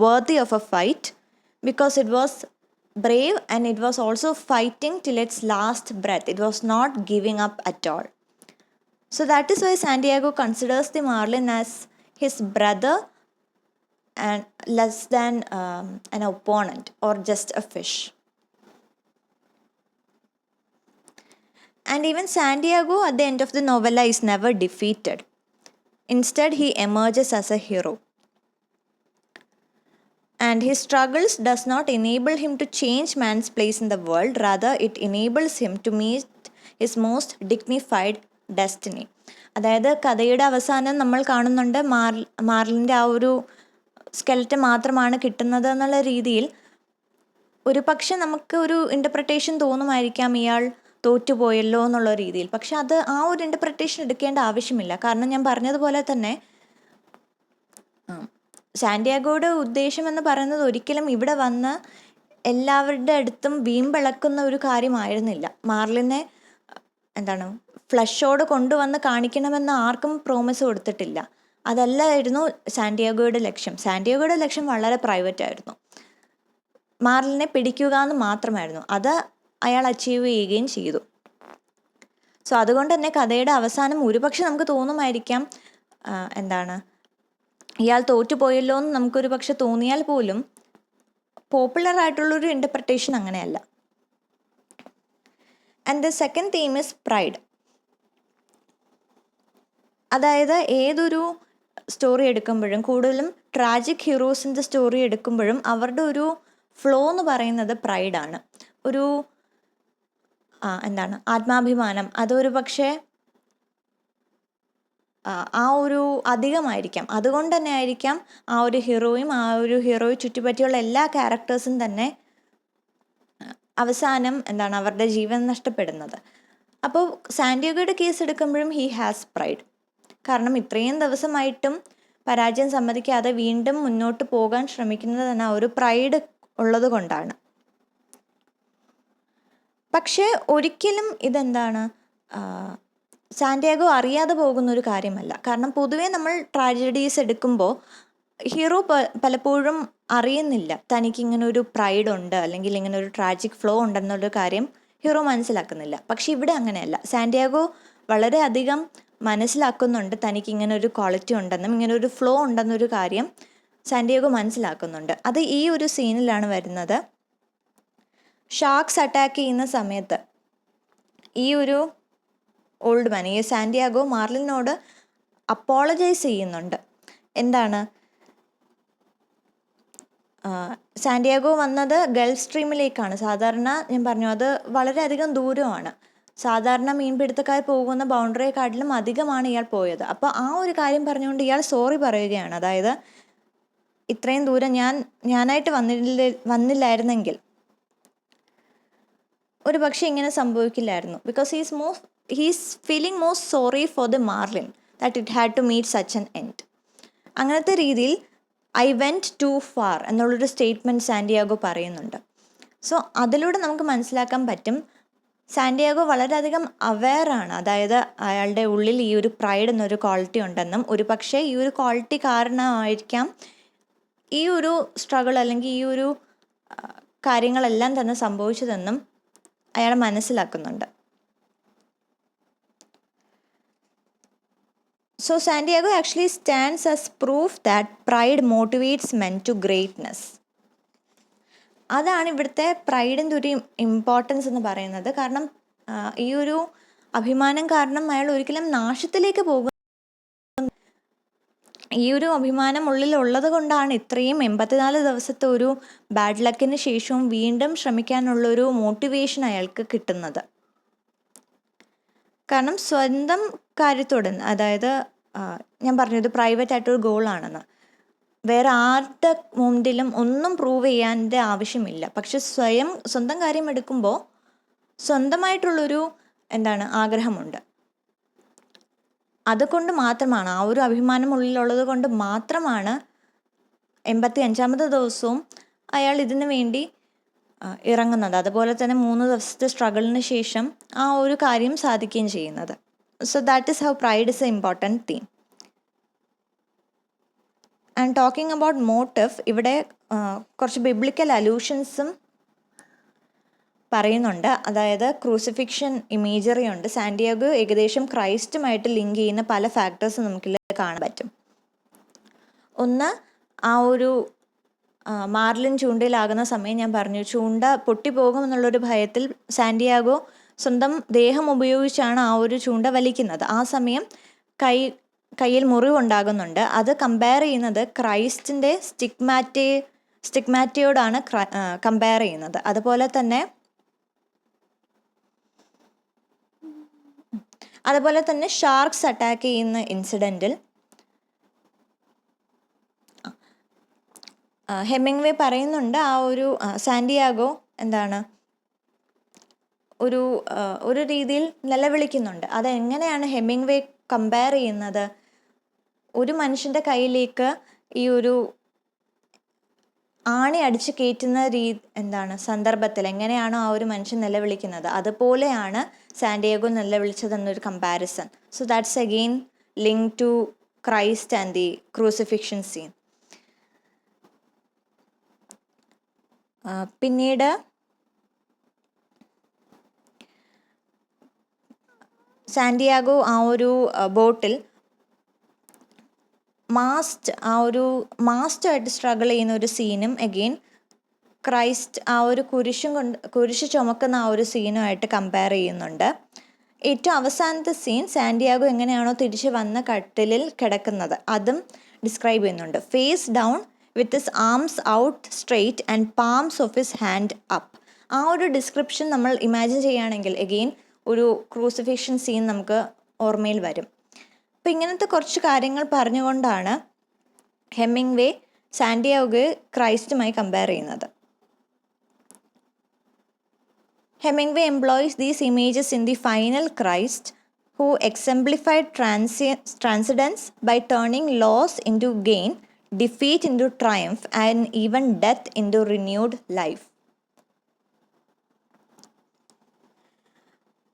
worthy of a fight because it was brave and it was also fighting till its last breath. It was not giving up at all. So that is why Santiago considers the marlin as his brother and less than an opponent or just a fish. And even Santiago at the end of the novella is never defeated. Instead, he emerges as a hero. And his struggles does not enable him to change man's place in the world. Rather, it enables him to meet his most dignified destiny. അതായത് കഥയുടെ അവസാനം നമ്മൾ കാണുന്നുണ്ട് മാർലിൻ്റെ ആ ഒരു സ്കെൽറ്റൻ മാത്രമാണ് കിട്ടുന്നത് എന്നുള്ള രീതിയിൽ ഒരു പക്ഷെ നമുക്ക് ഒരു ഇൻ്റർപ്രിട്ടേഷൻ തോന്നുമായിരിക്കാം ഇയാൾ തോറ്റുപോയല്ലോ എന്നുള്ള രീതിയിൽ. പക്ഷെ അത് ആ ഒരു ഇൻ്റർപ്രിട്ടേഷൻ എടുക്കേണ്ട ആവശ്യമില്ല. കാരണം ഞാൻ പറഞ്ഞതുപോലെ തന്നെ സാന്റിയാഗോയുടെ ഉദ്ദേശം എന്ന് പറയുന്നത് ഒരിക്കലും ഇവിടെ വന്ന് എല്ലാവരുടെ അടുത്തും വീമ്പിളക്കുന്ന ഒരു കാര്യമായിരുന്നില്ല. മാർലിനെ ഫ്ലഷോട് കൊണ്ടുവന്ന് കാണിക്കണമെന്ന് ആർക്കും പ്രോമിസ് കൊടുത്തിട്ടില്ല. അതല്ലായിരുന്നു സാന്റിയാഗോയുടെ ലക്ഷ്യം. സാന്റിയാഗോയുടെ ലക്ഷ്യം വളരെ പ്രൈവറ്റ് ആയിരുന്നു. മാർലിനെ പിടിക്കുക എന്ന് മാത്രമായിരുന്നു. അത് അയാൾ അച്ചീവ് ചെയ്യുകയും ചെയ്തു. സോ അതുകൊണ്ട് തന്നെ കഥയുടെ അവസാനം ഒരുപക്ഷെ നമുക്ക് തോന്നുമായിരിക്കാം ഇയാൾ തോറ്റുപോയല്ലോ എന്ന് നമുക്കൊരു പക്ഷെ തോന്നിയാൽ പോലും പോപ്പുലർ ആയിട്ടുള്ളൊരു ഇൻ്റർപ്രിട്ടേഷൻ അങ്ങനെയല്ല. And the second theme is pride. അതായത് ഏതൊരു സ്റ്റോറി എടുക്കുമ്പോഴും, കൂടുതലും ട്രാജിക് ഹീറോസിൻ്റെ സ്റ്റോറി എടുക്കുമ്പോഴും അവരുടെ ഒരു ഫ്ലോ എന്ന് പറയുന്നത് പ്രൈഡാണ്. ഒരു ആത്മാഭിമാനം. അതൊരു പക്ഷേ ആ ഒരു അധികമായിരിക്കാം. അതുകൊണ്ട് തന്നെ ആയിരിക്കാം ആ ഒരു ഹീറോയും ആ ഒരു ഹീറോയെ ചുറ്റിപ്പറ്റിയുള്ള എല്ലാ ക്യാരക്ടേഴ്സും തന്നെ അവസാനം അവരുടെ ജീവൻ നഷ്ടപ്പെടുന്നത്. അപ്പോൾ സാന്റിയാഗോയുടെ കേസ് എടുക്കുമ്പോഴും ഹി ഹാസ് പ്രൈഡ്. കാരണം ഇത്രയും ദിവസമായിട്ടും പരാജയം സമ്മതിക്കാതെ വീണ്ടും മുന്നോട്ട് പോകാൻ ശ്രമിക്കുന്നത് തന്നെ ഒരു പ്രൈഡ് ഉള്ളത് കൊണ്ടാണ്. പക്ഷേ ഒരിക്കലും സാന്റിയാഗോ അറിയാതെ പോകുന്നൊരു കാര്യമല്ല. കാരണം പൊതുവേ നമ്മൾ ട്രാജഡീസ് എടുക്കുമ്പോൾ ഹീറോ പലപ്പോഴും അറിയുന്നില്ല തനിക്കിങ്ങനെ ഒരു പ്രൈഡ് ഉണ്ട് അല്ലെങ്കിൽ ഇങ്ങനെ ഒരു ട്രാജിക് ഫ്ലോ ഉണ്ടെന്നൊരു കാര്യം ഹീറോ മനസ്സിലാക്കുന്നില്ല. പക്ഷെ ഇവിടെ അങ്ങനെയല്ല. സാന്റിയാഗോ വളരെയധികം മനസ്സിലാക്കുന്നുണ്ട് തനിക്കിങ്ങനെ ഒരു ക്വാളിറ്റി ഉണ്ടെന്നും ഇങ്ങനെ ഒരു ഫ്ലോ ഉണ്ടെന്നൊരു കാര്യം സാന്റിയാഗോ മനസ്സിലാക്കുന്നുണ്ട്. അത് ഈ ഒരു സീനിലാണ് വരുന്നത്. ഷാർക്സ് അറ്റാക്ക് ചെയ്യുന്ന സമയത്ത് ഈ ഒരു ഓൾഡ് മാൻ, ഈ സാന്റിയാഗോ മാർലിനോട് അപ്പോളജൈസ് ചെയ്യുന്നുണ്ട്. സാന്റിയാഗോ വന്നത് ഗൾഫ് സ്ട്രീമിലേക്കാണ്. സാധാരണ ഞാൻ പറഞ്ഞു അത് വളരെയധികം ദൂരമാണ്. സാധാരണ മീൻപിടുത്തക്കാർ പോകുന്ന ബൗണ്ടറിയെക്കാട്ടിലും അധികമാണ് ഇയാൾ പോയത്. അപ്പോൾ ആ ഒരു കാര്യം പറഞ്ഞുകൊണ്ട് ഇയാൾ സോറി പറയുകയാണ്. അതായത് ഇത്രയും ദൂരം ഞാനായിട്ട് വന്നില്ലായിരുന്നെങ്കിൽ ഒരു പക്ഷെ ഇങ്ങനെ സംഭവിക്കില്ലായിരുന്നു. Because he's feeling most sorry for the marlin that it had to meet such an end. അങ്ങനത്തെ രീതിയിൽ ഐ വെൻറ്റ് ടു ഫാർ എന്നുള്ളൊരു സ്റ്റേറ്റ്മെൻറ്റ് സാന്റിയാഗോ പറയുന്നുണ്ട്. സോ അതിലൂടെ നമുക്ക് മനസ്സിലാക്കാൻ പറ്റും സാന്റിയാഗോ വളരെയധികം അവെയറാണ്. അതായത് അയാളുടെ ഉള്ളിൽ ഈ ഒരു പ്രൈഡ് എന്നൊരു ക്വാളിറ്റി ഉണ്ടെന്നും ഒരു പക്ഷേ ഈ ഒരു ക്വാളിറ്റി കാരണമായിരിക്കാം ഈ ഒരു സ്ട്രഗിൾ അല്ലെങ്കിൽ ഈ ഒരു കാര്യങ്ങളെല്ലാം തന്നെ സംഭവിച്ചതെന്നും അയാൾ മനസ്സിലാക്കുന്നുണ്ട്. So Santiago actually stands as proof that pride motivates men to greatness. അതാണ് ഇവിടുത്തെ പ്രൈഡിൻ്റെ ഒരു ഇമ്പോർട്ടൻസ് എന്ന് പറയുന്നത്. കാരണം ഈ ഒരു അഭിമാനം കാരണം അയാൾ ഒരിക്കലും നാശത്തിലേക്ക് പോകും. ഈ ഒരു അഭിമാനം ഉള്ളിലുള്ളത് കൊണ്ടാണ് ഇത്രയും 84 ദിവസത്തെ ഒരു ബാഡ് ലക്കിന് ശേഷവും വീണ്ടും ശ്രമിക്കാനുള്ളൊരു മോട്ടിവേഷൻ അയാൾക്ക് കിട്ടുന്നത്. കാരണം സ്വന്തം കാര്യത്തോട്, അതായത് ഞാൻ പറഞ്ഞു ഇത് പ്രൈവറ്റ് ആയിട്ടൊരു ഗോളാണെന്ന്, വേറെ ആരുടെ മുമ്പിലും ഒന്നും പ്രൂവ് ചെയ്യാൻ്റെ ആവശ്യമില്ല. പക്ഷെ സ്വന്തം കാര്യം എടുക്കുമ്പോൾ സ്വന്തമായിട്ടുള്ളൊരു ആഗ്രഹമുണ്ട്. അതുകൊണ്ട് മാത്രമാണ്, ആ ഒരു അഭിമാനം ഉള്ളിലുള്ളത് കൊണ്ട് മാത്രമാണ് 85ാമത്തെ ദിവസവും അയാൾ ഇതിനു വേണ്ടി ഇറങ്ങുന്നത്. അതുപോലെ തന്നെ 3 ദിവസത്തെ സ്ട്രഗിളിന് ശേഷം ആ ഒരു കാര്യം സാധിക്കുകയും ചെയ്യുന്നത്. So that is how pride is A important theme. And talking about motive, ഇവിടെ കുറച്ച് ബിബ്ലിക്കൽ അലൂഷൻസും പറയുന്നുണ്ട്. അതായത് ക്രൂസിഫിക്ഷൻ ഇമേജറി ഉണ്ട്. സാന്റിയാഗോ ഏകദേശം ക്രൈസ്റ്റുമായിട്ട് ലിങ്ക് ചെയ്യുന്ന പല ഫാക്ടേഴ്സ് നമുക്കിൽ കാണാൻ പറ്റും. ഒന്ന്, ആ ഒരു മാർലിൻ ചൂണ്ടയിലാകുന്ന സമയം ഞാൻ പറഞ്ഞു, ചൂണ്ട പൊട്ടിപ്പോകുമെന്നുള്ളൊരു ഭയത്തിൽ സാന്റിയാഗോ സ്വന്തം ദേഹം ഉപയോഗിച്ചാണ് ആ ഒരു ചൂണ്ട വലിക്കുന്നത്. ആ സമയം കയ്യിൽ മുറിവുണ്ടാകുന്നുണ്ട്. അത് കമ്പയർ ചെയ്യുന്നത് ക്രൈസ്റ്റിൻ്റെ സ്റ്റിഗ്മാറ്റയോടാണ് കമ്പയർ ചെയ്യുന്നത്. അതുപോലെ തന്നെ ഷാർക്സ് അറ്റാക്ക് ചെയ്യുന്ന ഇൻസിഡൻറ്റിൽ ഹെമിംഗ്വേ പറയുന്നുണ്ട്, ആ ഒരു സാന്റിയാഗോ ഒരു രീതിയിൽ നിലവിളിക്കുന്നുണ്ട്. അതെങ്ങനെയാണ് ഹെമിംഗ്വേ കമ്പയർ ചെയ്യുന്നത്? ഒരു മനുഷ്യൻ്റെ കയ്യിലേക്ക് ഈ ഒരു ആണി അടിച്ച് കയറ്റുന്ന സന്ദർഭത്തിൽ എങ്ങനെയാണോ ആ ഒരു മനുഷ്യൻ നിലവിളിക്കുന്നത്, അതുപോലെയാണ് സാന്റിയാഗോ നിലവിളിച്ചതെന്നൊരു comparison. So that's again link to Christ and the crucifixion scene. പിന്നീട് സാന്റിയാഗോ ആ ഒരു ബോട്ടിൽ മാസ്റ്റുമായിട്ട് സ്ട്രഗിൾ ചെയ്യുന്ന ഒരു സീനും അഗെയിൻ ക്രൈസ്റ്റ് ആ ഒരു കുരിശ് ചുമക്കുന്ന ആ ഒരു സീനുമായിട്ട് കമ്പയർ ചെയ്യുന്നുണ്ട്. ഏറ്റവും അവസാനത്തെ സീൻ സാന്റിയാഗോ എങ്ങനെയാണോ തിരിച്ച് വന്ന കട്ടിലിൽ കിടക്കുന്നത് അതും ഡിസ്ക്രൈബ് ചെയ്യുന്നുണ്ട്. Face down with his arms out straight and palms of his hand up. ആ ഒരു ഡിസ്ക്രിപ്ഷൻ നമ്മൾ ഇമാജിൻ ചെയ്യുകയാണെങ്കിൽ അഗെയിൻ ഒരു ക്രൂസിഫിക്ഷൻ സീൻ നമുക്ക് ഓർമ്മയിൽ വരും. അപ്പം ഇങ്ങനത്തെ കുറച്ച് കാര്യങ്ങൾ പറഞ്ഞുകൊണ്ടാണ് ഹെമിംഗ്വേ സാന്റിയാഗോയെ ക്രൈസ്റ്റുമായി കമ്പയർ ചെയ്യുന്നത്. Hemingway employs these images in the final Christ, who exemplified transcendence by turning loss into gain, defeat into triumph, and even death into renewed life.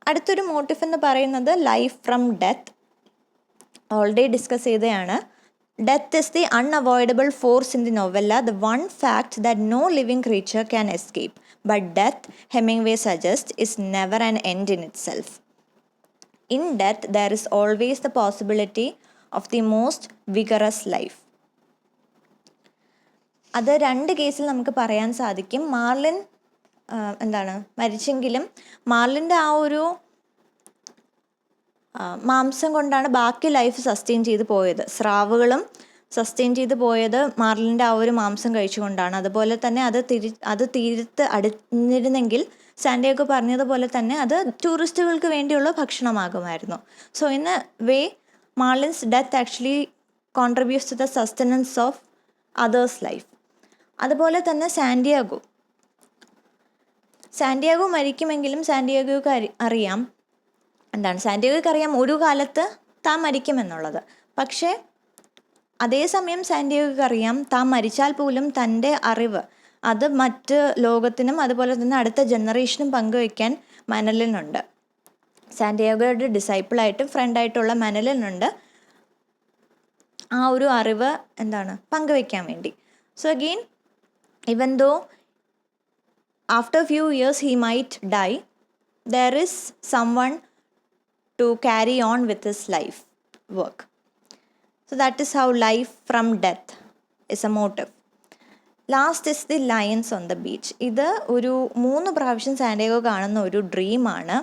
അടുത്തൊരു മോട്ടീഫ് എന്ന് പറയുന്നത് life from death. Already discuss ചെയ്തതാണ്. Death is the unavoidable force in the novella, the one fact that no living creature can escape. But death, Hemingway suggests, is never an end in itself. In death, there is always the possibility of the most vigorous life. അത് രണ്ട് കേസിൽ നമുക്ക് പറയാൻ സാധിക്കും. മാർലിൻ മരിച്ചെങ്കിലും മാർലിൻ്റെ ആ ഒരു മാംസം കൊണ്ടാണ് ബാക്കി ലൈഫ് സസ്റ്റെയിൻ ചെയ്ത് പോയത്. സ്രാവുകളും സസ്റ്റെയിൻ ചെയ്ത് പോയത് മാർലിൻ്റെ ആ ഒരു മാംസം കഴിച്ചുകൊണ്ടാണ്. അതുപോലെ തന്നെ അത് തീരത്ത് അടുത്തിരുന്നെങ്കിൽ സാന്റിയാഗോ പറഞ്ഞതുപോലെ തന്നെ അത് ടൂറിസ്റ്റുകൾക്ക് വേണ്ടിയുള്ള ഭക്ഷണമാകുമായിരുന്നു. So in a way marlin's death actually contributes to the sustenance of others life. അതുപോലെ തന്നെ സാന്റിയാഗോ മരിക്കുമെങ്കിലും സാന്റിയാഗോയ്ക്ക് അറിയാം ഒരു കാലത്ത് താൻ മരിക്കുമെന്നുള്ളത്. പക്ഷേ അതേസമയം സാന്റിയാഗോയ്ക്ക് അറിയാം താൻ മരിച്ചാൽ പോലും തൻ്റെ അറിവ് അത് മറ്റ് ലോകത്തിനും അതുപോലെ തന്നെ അടുത്ത ജനറേഷനും പങ്കുവയ്ക്കാൻ മനലിനുണ്ട്. സാന്റിയാഗോയുടെ ഡിസൈപ്പിളായിട്ടും ഫ്രണ്ടായിട്ടുള്ള മനലിനുണ്ട് ആ ഒരു അറിവ് പങ്കുവയ്ക്കാൻ വേണ്ടി. So again even though after few years he might die, there is someone to carry on with his life work. So that is how life from death is a motive. Last is the lions on the beach. ഇത് ഒരു 3 പ്രാവശ്യം സാന്റിയാഗോ കാണുന്ന ഒരു ഡ്രീമാണ്.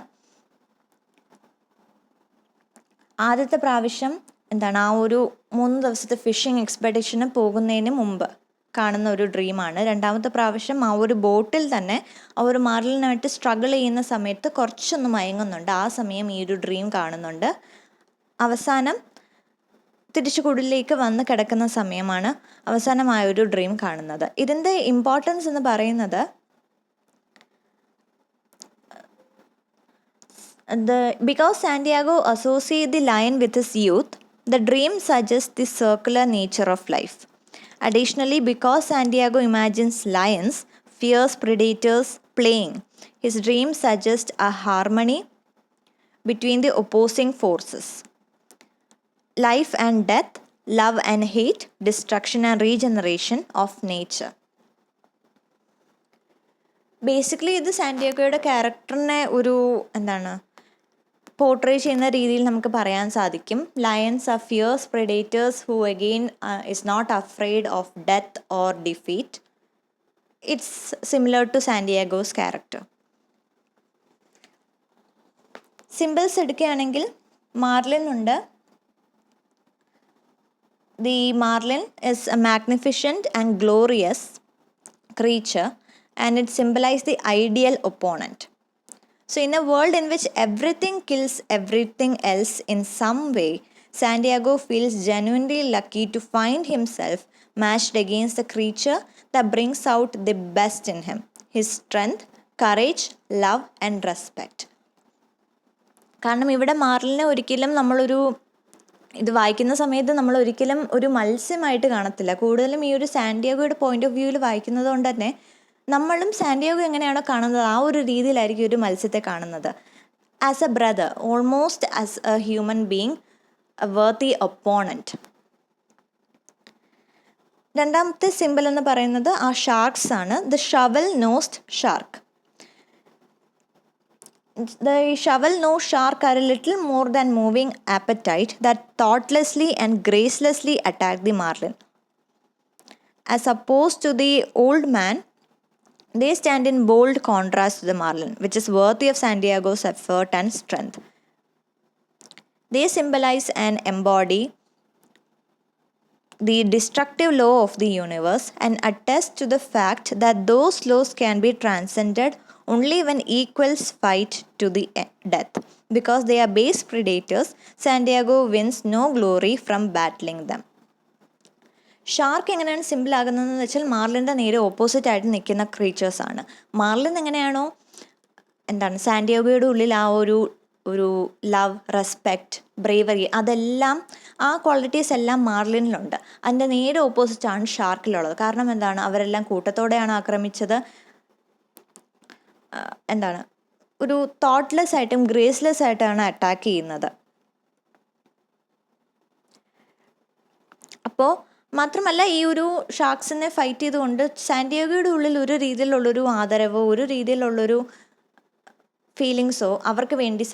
ആദ്യത്തെ പ്രാവശ്യം ആ ഒരു 3 ദിവസത്തെ ഫിഷിംഗ് എക്സ്പെഡിഷന് പോകുന്നതിന് മുമ്പ് കാണുന്ന ഒരു ഡ്രീമാണ്. രണ്ടാമത്തെ പ്രാവശ്യം ആ ഒരു ബോട്ടിൽ തന്നെ ആ ഒരു മാർലിനായിട്ട് സ്ട്രഗിൾ ചെയ്യുന്ന സമയത്ത് കുറച്ചൊന്ന് മയങ്ങുന്നുണ്ട്. ആ സമയം ഈ ഒരു ഡ്രീം കാണുന്നുണ്ട്. അവസാനം തിരിച്ചു കുടിലേക്ക് വന്ന് കിടക്കുന്ന സമയമാണ് അവസാനമായൊരു ഡ്രീം കാണുന്നത്. ഇതിൻ്റെ ഇമ്പോർട്ടൻസ് എന്ന് പറയുന്നത് because Santiago associates the lion with his youth, the dream suggests the circular nature of life. Additionally, because Santiago imagines lions, fierce predators, playing, his dream suggests a harmony between the opposing forces. Life and death, love and hate, destruction and regeneration of nature. Basically ഇത് സാന്റിയാഗോയുടെ ക്യാരക്ടറിനെ ഒരു പോർട്രേ ചെയ്യുന്ന രീതിയിൽ നമുക്ക് പറയാൻ സാധിക്കും. Lions are fierce predators who again is not afraid of death or defeat. It's similar to Santiago's character. Symbols എടുക്കുകയാണെങ്കിൽ മാർലിൻ ഉണ്ട്. The marlin is a magnificent and glorious creature, and it symbolizes the ideal opponent. So in a world in which everything kills everything else in some way, Santiago feels genuinely lucky to find himself matched against the creature that brings out the best in him: his strength, courage, love and respect. കാരണം ഇവിടെ മാർലിനെ ഒരിക്കലും ഇത് വായിക്കുന്ന സമയത്ത് നമ്മൾ ഒരിക്കലും ഒരു മത്സ്യമായിട്ട് കാണത്തില്ല. കൂടുതലും ഈ ഒരു സാന്റിയാഗോയുടെ പോയിന്റ് ഓഫ് വ്യൂവിൽ വായിക്കുന്നത് കൊണ്ട് തന്നെ നമ്മളും സാന്റിയാഗോ എങ്ങനെയാണോ കാണുന്നത് ആ ഒരു രീതിയിലായിരിക്കും ഒരു മത്സ്യത്തെ കാണുന്നത്. As A brother, almost as A human being, A worthy opponent. രണ്ടാമത്തെ സിമ്പിൾ എന്ന് പറയുന്നത് ആ ഷാർക്സ് ആണ്. The shovel nosed shark. The shovel-nosed shark are a little more than moving appetite that thoughtlessly and gracelessly attack the marlin. As opposed to the old man, they stand in bold contrast to the marlin, which is worthy of Santiago's effort and strength. They symbolize and embody the destructive law of the universe and attest to the fact that those laws can be transcended only when equals fight to the death. Because they are base predators, Santiago wins no glory from battling them. Shark എങ്ങനെയാണ് സിമ്പിൾ ആകുന്നതെന്ന് വെച്ചാൽ മാർലിൻ്റെ നേരെ ഓപ്പോസിറ്റ് ആയിട്ട് നിൽക്കുന്ന ക്രീച്ചേഴ്സാണ്. മാർലിൻ എങ്ങനെയാണോ സാന്റിയാഗോയുടെ ഉള്ളിൽ ആ ഒരു ലവ്, റെസ്പെക്റ്റ്, ബ്രേവറി, അതെല്ലാം ആ ക്വാളിറ്റീസ് എല്ലാം മാർലിനിലുണ്ട്. അതിൻ്റെ നേരെ ഓപ്പോസിറ്റാണ് ഷാർക്കിലുള്ളത്. കാരണം അവരെല്ലാം കൂട്ടത്തോടെയാണ് ആക്രമിച്ചത്. ഒരു തോട്ട്ലെസ് ആയിട്ടും ഗ്രേസ്ലെസ് ആയിട്ടാണ് അറ്റാക്ക് ചെയ്യുന്നത്. അപ്പോൾ മാത്രമല്ല ഈ ഒരു ഷാർക്സിനെ ഫൈറ്റ് ചെയ്തുകൊണ്ട് സാന്റിയാഗോയുടെ ഉള്ളിൽ ഒരു രീതിയിലുള്ളൊരു ആദരവോ ഒരു രീതിയിലുള്ളൊരു ഫീലിങ്സോ അവർക്ക് വേണ്ടി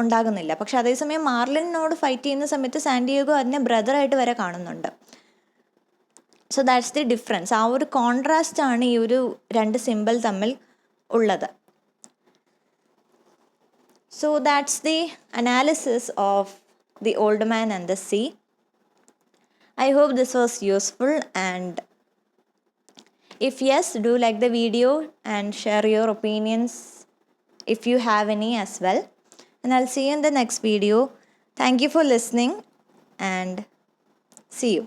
ഉണ്ടാകുന്നില്ല. പക്ഷെ അതേസമയം മാർലിനോട് ഫൈറ്റ് ചെയ്യുന്ന സമയത്ത് സാന്റിയാഗോ അതിനെ ബ്രദറായിട്ട് വരെ കാണുന്നുണ്ട്. So that's the difference. ആ ഒരു കോൺട്രാസ്റ്റ് ആണ് ഈ ഒരു രണ്ട് സിമ്പിൾ തമ്മിൽ ഉള്ളത്. So that's the analysis of The Old Man and the Sea. I hope this was useful, and if yes, do like the video and share your opinions if you have any as well. And I'll see you in the next video. Thank you for listening and see you.